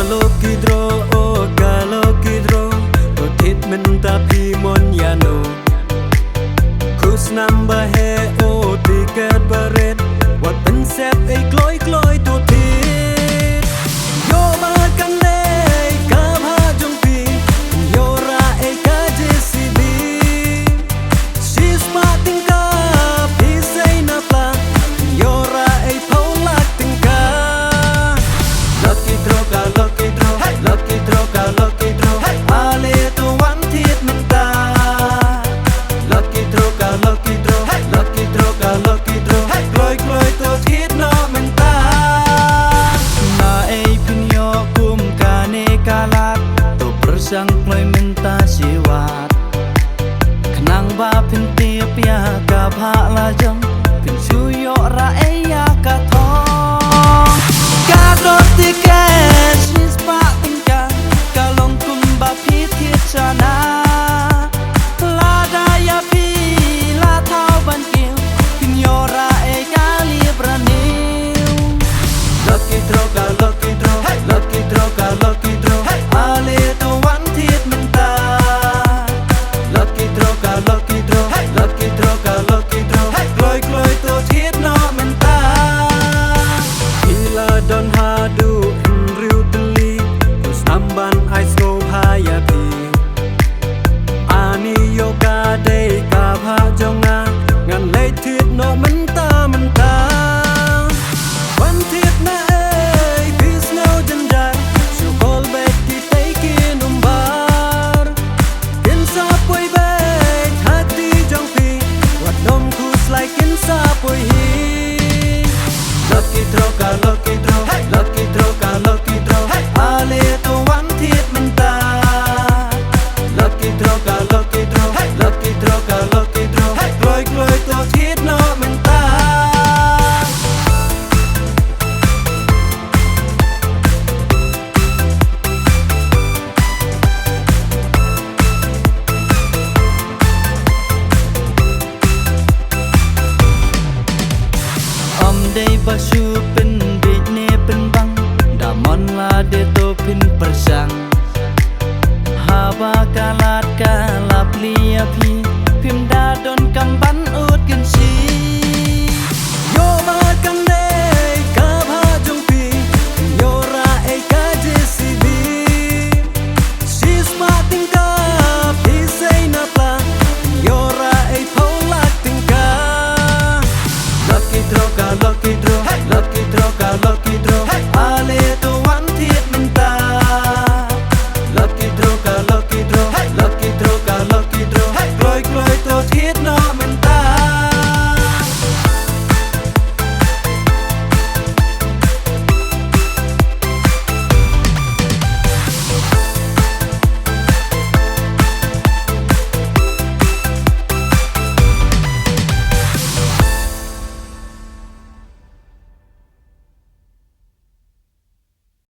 Kalau kidro, oh kalau kidro, oh tit minta pimon yano. Kus nambah he, oh tiket berit, wat pensep kloi kloi tu tit. Yo makan le, kabha jongpi, yo ra ka JCB. She's parting ka, pisay na pla, yo ra paulak tingka. Lucky draw ka, lucky draw, lucky draw ka, lucky draw. Ale tu wan tit minta. Lucky draw ka, lucky draw, lucky draw ka, lucky draw. Kloi kloi tu tit no minta. Na pinyo kum kane kalat, tu bersang kloi minta siwat. Kenang ba pinti pia ka bha la jong, pin suyo ra ya ka thong. Ka roti ke sis pa tingka, kalong kumba pitit sana. La daya pi la thau ban kiu, pin yo ra ka li braniu. Lucky draw ka, lucky draw, lucky draw ka, lucky draw. Ale tu wan tit minta. Lucky draw ka, lucky draw, lucky draw ka, lucky draw. Kloi kloi tu tit no minta. Bila don hadu riu teli, kus namban ais go haya pi. Ani yoga day ka bha jonga, ngan lei tit no minta minta. Wan tit na peace no janjar, su kol bet ki taikin umbar. Kin sa poi bet hati jong pi, wat nom kus like kin sa poi hi. Lucky draw ka, lucky draw, lucky draw ka, lucky draw. Ale tu wan tit minta. Lucky draw ka, lucky draw, lucky draw ka, lucky draw. Kloi kloi tu tit no minta. Day basu pen bit ne pen bang, damon la de to pin persang. Haba kalat kalap lia pi, pim da don kamban ut gen si.